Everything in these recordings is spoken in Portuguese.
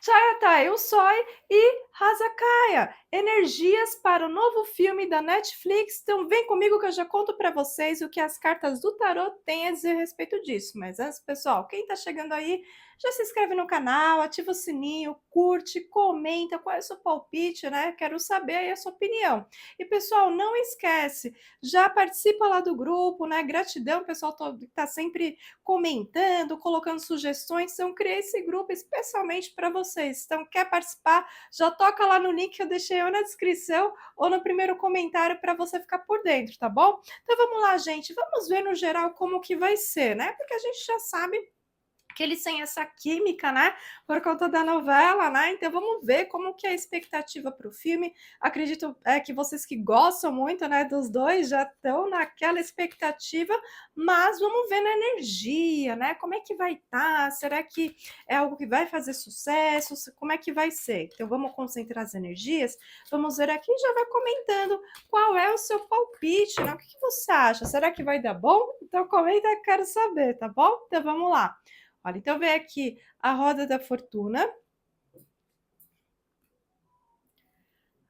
Jayatay Usoi e Hazakaya, energias para o novo filme da Netflix. Então vem comigo que eu já conto para vocês o que as cartas do tarot têm a dizer a respeito disso. Mas antes, pessoal, quem está chegando aí, já se inscreve no canal, ativa o sininho, curte, comenta qual é o seu palpite, né? Quero saber aí a sua opinião. E pessoal, não esquece, já participa lá do grupo, né? Gratidão, pessoal, que está sempre comentando, colocando sugestões. Então, criei esse grupo especialmente para vocês. Então, quer participar? Já toca lá no link que eu deixei ou na descrição ou no primeiro comentário para você ficar por dentro, tá bom? Então, vamos lá, gente. Vamos ver no geral como que vai ser, né? Porque a gente já sabe que eles têm essa química, né, por conta da novela, né, então vamos ver como que é a expectativa para o filme. Acredito que vocês que gostam muito, né, dos dois já estão naquela expectativa, mas vamos ver na energia, né, como é que vai estar, será que é algo que vai fazer sucesso, como é que vai ser? Então vamos concentrar as energias, vamos ver aqui, já vai comentando qual é o seu palpite, né, o que você acha, será que vai dar bom? Então comenta, quero saber, tá bom? Então vamos lá. Olha, então vem aqui a roda da fortuna,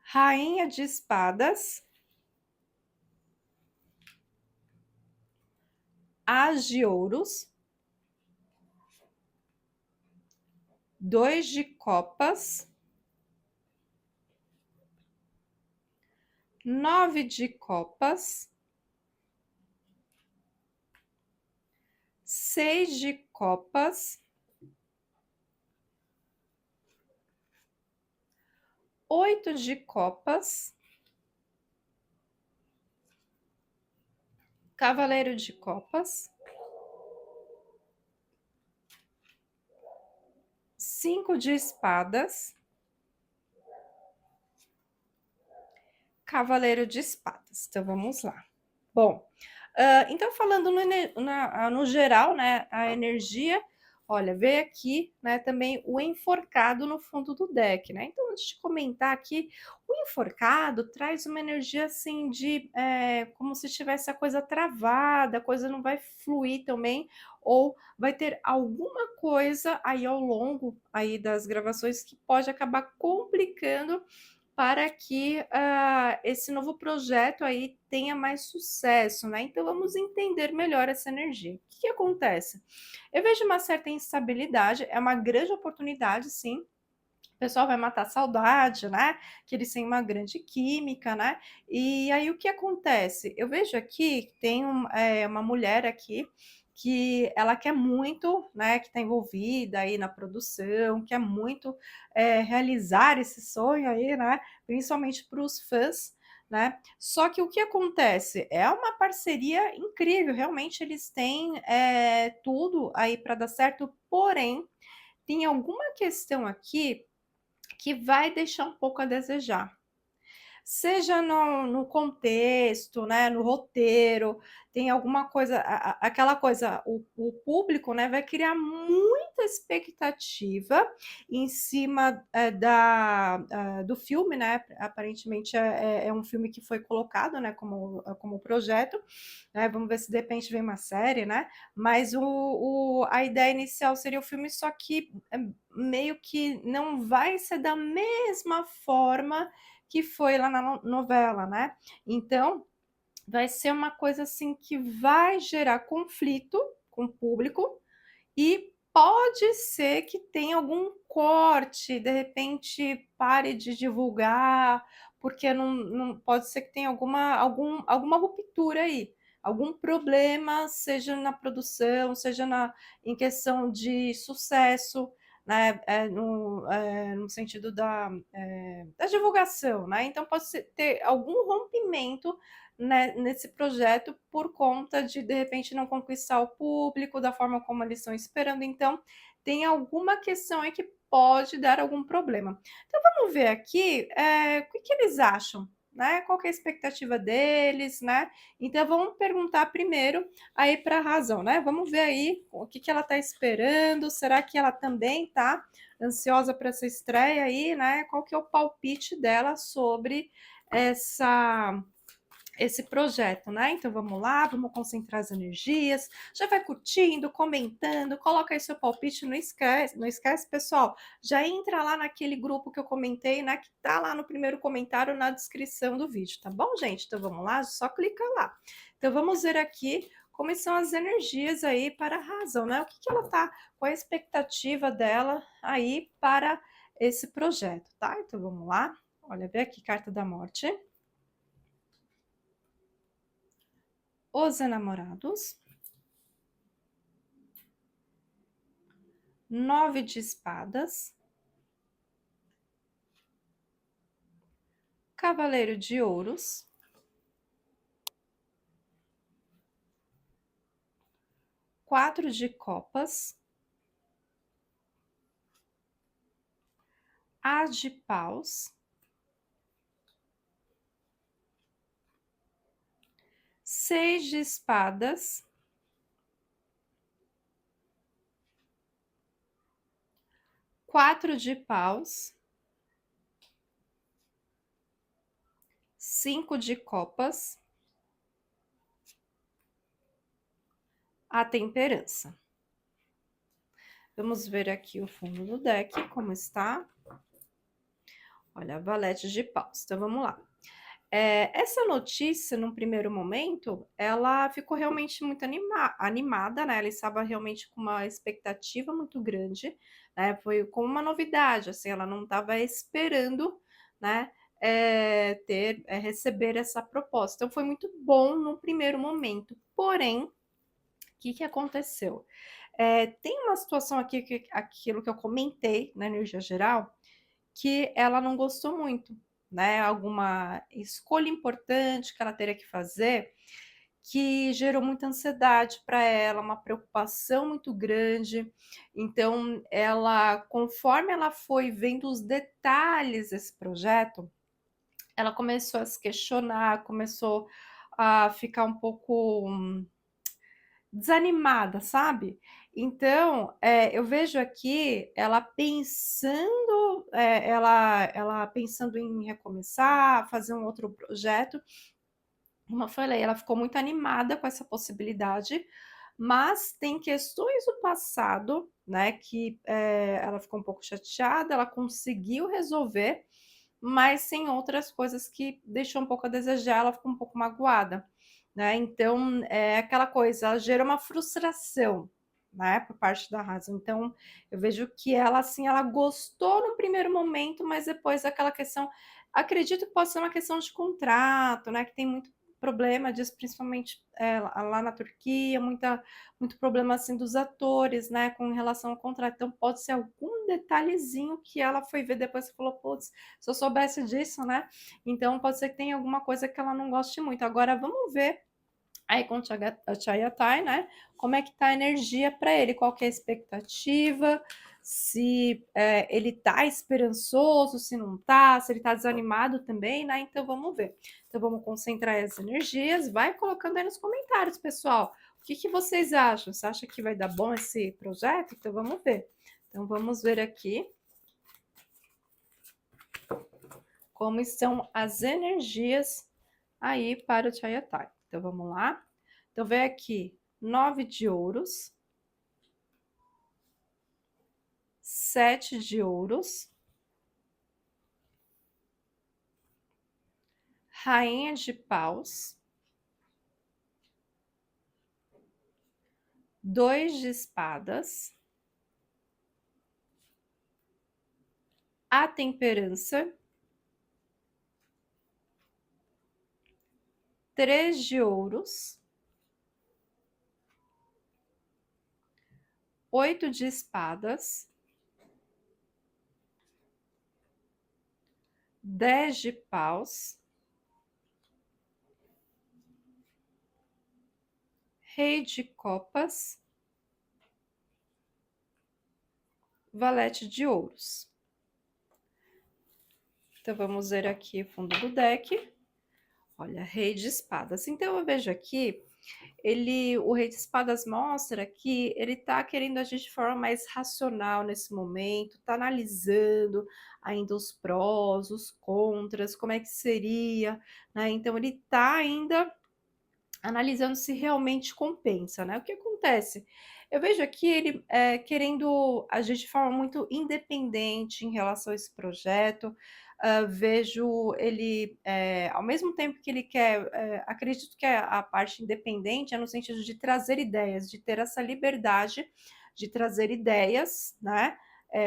rainha de espadas, as de ouros, 2 de copas, 9 de copas, 6 de copas, 8 de copas, cavaleiro de copas, 5 de espadas, cavaleiro de espadas. Então vamos lá. Bom, então falando no geral, né, a energia, olha, veio aqui, né, também o enforcado no fundo do deck, né? Então, antes de comentar aqui, o enforcado traz uma energia assim de como se tivesse a coisa travada, a coisa não vai fluir também, ou vai ter alguma coisa aí ao longo aí das gravações que pode acabar complicando para que esse novo projeto aí tenha mais sucesso, né? Então vamos entender melhor essa energia. O que acontece? Eu vejo uma certa instabilidade, é uma grande oportunidade, sim. O pessoal vai matar a saudade, né? Que eles têm uma grande química, né? E aí o que acontece? Eu vejo aqui que tem uma mulher aqui que ela quer muito, né, que está envolvida aí na produção, quer muito realizar esse sonho aí, né, principalmente para os fãs, né? Só que o que acontece? É uma parceria incrível, realmente eles têm tudo aí para dar certo, porém, tem alguma questão aqui que vai deixar um pouco a desejar. Seja no contexto, né, no roteiro, tem alguma coisa, aquela coisa, o público, né, vai criar muita expectativa em cima do filme, né? Aparentemente é um filme que foi colocado, né, como projeto, né? Vamos ver se de repente vem uma série, né? Mas a ideia inicial seria o filme, só que meio que não vai ser da mesma forma que foi lá na novela, né? Então, vai ser uma coisa assim que vai gerar conflito com o público e pode ser que tenha algum corte, de repente pare de divulgar, porque não pode ser que tenha alguma ruptura aí, algum problema, seja na produção, seja em questão de sucesso, né, no sentido da divulgação, né? Então pode ter algum rompimento, né, nesse projeto por conta de repente não conquistar o público da forma como eles estão esperando. Então tem alguma questão aí que pode dar algum problema. Então vamos ver aqui o que eles acham, né? Qual que é a expectativa deles, né? Então vamos perguntar primeiro aí para a razão, né? Vamos ver aí o que ela está esperando. Será que ela também está ansiosa para essa estreia aí, né? Qual que é o palpite dela sobre essa esse projeto, né? Então vamos lá, vamos concentrar as energias. Já vai curtindo, comentando, coloca aí seu palpite, não esquece, pessoal. Já entra lá naquele grupo que eu comentei, né? Que tá lá no primeiro comentário na descrição do vídeo, tá bom, gente? Então vamos lá, só clica lá. Então vamos ver aqui como são as energias aí para a razão, né? O que que ela tá, qual é a expectativa dela aí para esse projeto, tá? Então vamos lá. Olha, vê aqui, carta da morte. Os enamorados, 9 de espadas, cavaleiro de ouros, 4 de copas, as de paus, 6 de espadas, 4 de paus, 5 de copas, a temperança. Vamos ver aqui o fundo do deck, como está. Olha, a valete de paus. Então, vamos lá. Essa notícia, num primeiro momento, ela ficou realmente muito animada, né? Ela estava realmente com uma expectativa muito grande, né? Foi como uma novidade, assim, ela não estava esperando, né? Receber essa proposta. Então, foi muito bom no primeiro momento. Porém, o que aconteceu? Tem uma situação aqui, aquilo que eu comentei na energia geral, que ela não gostou muito, né? Alguma escolha importante que ela teria que fazer, que gerou muita ansiedade para ela, uma preocupação muito grande. Então, ela, conforme ela foi vendo os detalhes desse projeto, ela começou a se questionar, começou a ficar um pouco desanimada, sabe? Então, eu vejo aqui ela pensando, ela pensando em recomeçar, fazer um outro projeto. Como eu falei, ela ficou muito animada com essa possibilidade, mas tem questões do passado, né, que ela ficou um pouco chateada, ela conseguiu resolver, mas tem outras coisas que deixou um pouco a desejar, ela ficou um pouco magoada, né? Então, é aquela coisa, ela gera uma frustração, né, por parte da razão. Então, eu vejo que ela, assim, ela gostou no primeiro momento, mas depois aquela questão, acredito que pode ser uma questão de contrato, né, que tem muito problema disso, principalmente lá na Turquia, muito problema assim dos atores, né, com relação ao contrato. Então, pode ser algum detalhezinho que ela foi ver depois e falou, putz, se eu soubesse disso, né? Então, pode ser que tenha alguma coisa que ela não goste muito. Agora, vamos ver aí com o Chayatai, né? Como é que tá a energia para ele? Qual que é a expectativa? Se ele tá esperançoso, se não tá, se ele tá desanimado também, né? Então vamos ver. Então vamos concentrar as energias. Vai colocando aí nos comentários, pessoal. O que que vocês acham? Você acha que vai dar bom esse projeto? Então vamos ver. Então vamos ver aqui como estão as energias aí para o Chayatai. Então vamos lá. Então vem aqui 9 de ouros, 7 de ouros, rainha de paus, 2 de espadas, a temperança, 3 de ouros, 8 de espadas, 10 de paus, rei de copas, valete de ouros. Então, vamos ver aqui o fundo do deck. Olha, rei de espadas. Então, eu vejo aqui O Rei de Espadas mostra que ele tá querendo agir de forma mais racional nesse momento, tá analisando ainda os prós, os contras, como é que seria, né? Então ele tá ainda analisando se realmente compensa, né? O que acontece? Eu vejo aqui ele querendo agir de forma muito independente em relação a esse projeto. Vejo ele, ao mesmo tempo que ele quer, acredito que a parte independente é no sentido de trazer ideias, de ter essa liberdade de trazer ideias, né?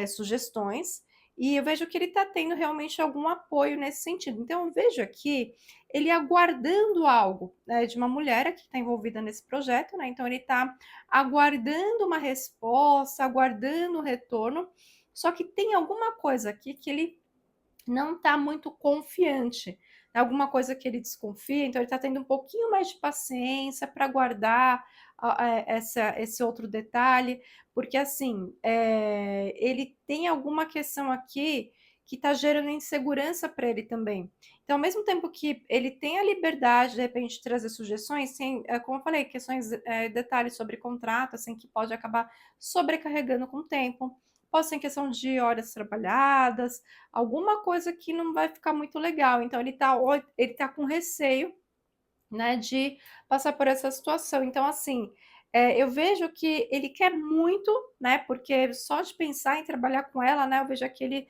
Sugestões. E eu vejo que ele está tendo realmente algum apoio nesse sentido. Então, eu vejo aqui ele aguardando algo, né, de uma mulher que está envolvida nesse projeto, né? Então ele está aguardando uma resposta, aguardando o retorno, só que tem alguma coisa aqui que ele não está muito confiante, né? Alguma coisa que ele desconfia, então ele está tendo um pouquinho mais de paciência para guardar esse outro detalhe, porque assim, ele tem alguma questão aqui que está gerando insegurança para ele também. Então, ao mesmo tempo que ele tem a liberdade, de repente, de trazer sugestões, sem, como eu falei, questões, detalhes sobre contrato, assim, que pode acabar sobrecarregando com o tempo, pode ser em questão de horas trabalhadas, alguma coisa que não vai ficar muito legal. Então ele tá com receio, né, de passar por essa situação. Então, assim, eu vejo que ele quer muito, né, porque só de pensar em trabalhar com ela, né, eu vejo aquele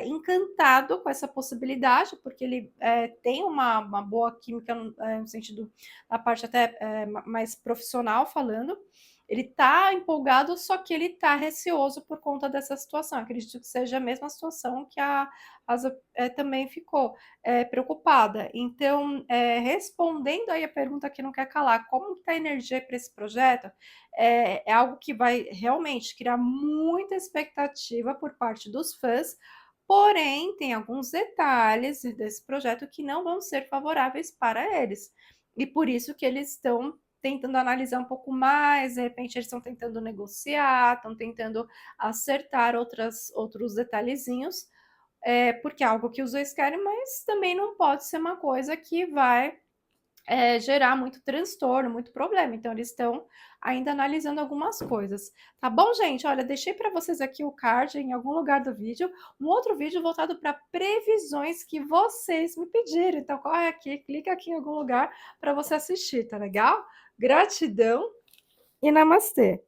encantado com essa possibilidade, porque ele tem uma boa química no sentido da parte até mais profissional falando. Ele está empolgado, só que ele está receoso por conta dessa situação. Acredito que seja a mesma situação que a Asa também ficou preocupada. Então, respondendo aí a pergunta que não quer calar, como está a energia para esse projeto? É algo que vai realmente criar muita expectativa por parte dos fãs, porém, tem alguns detalhes desse projeto que não vão ser favoráveis para eles. E por isso que eles estão tentando analisar um pouco mais, de repente eles estão tentando negociar, estão tentando acertar outros detalhezinhos, porque é algo que os dois querem, mas também não pode ser uma coisa que vai gerar muito transtorno, muito problema. Então, eles estão ainda analisando algumas coisas. Tá bom, gente? Olha, deixei para vocês aqui o card em algum lugar do vídeo, um outro vídeo voltado para previsões que vocês me pediram. Então, corre aqui, clica aqui em algum lugar para você assistir, tá legal? Gratidão e namastê!